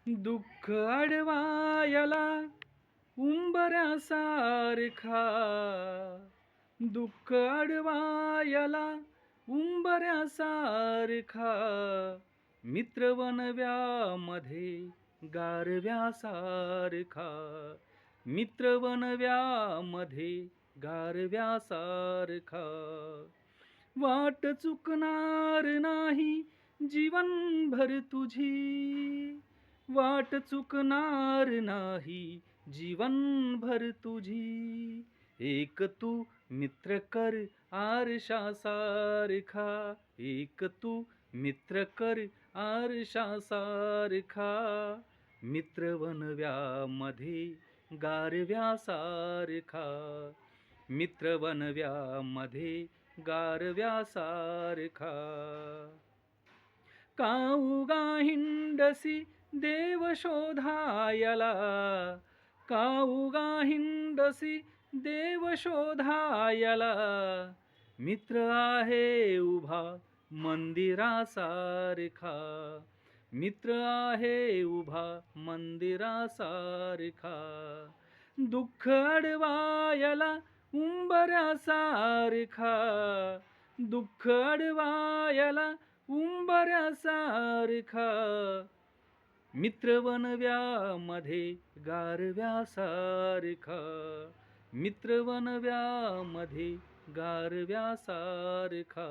दुःख अडवायला उंबऱ्यासारखा, दुःख अडवायला उंबऱ्यासारखा, मित्र वनव्यामध्ये गारव्यासारखा, मित्र वनव्यामध्ये गारव्यासारखा, वाट चुकणार नाही जीवनभर तुझी, वाट चुकणार नाही जीवनभर तुझी, एक तू मित्र कर आरशासारखा, एक तू मित्र कर आरशासारखा, मित्र वनव्यामध्ये गारव्यासारखा, मित्र वनव्यामध्ये गारव्यासारखा, काऊगा हिंडसी देव शोधायला, काऊगा हिंडसी देव शोधायला, मित्र आहे उभा मंदिरासारखा, मित्र आहे उभा मंदिरासारखा, दुःख अडवायला उंबऱ्यासारखा, दुःख अडवायला उंबऱ्यासारखा, मित्र वनव्यामध्ये गारव्यासारखा, मित्र वनव्यामध्ये गारव्यासारखा.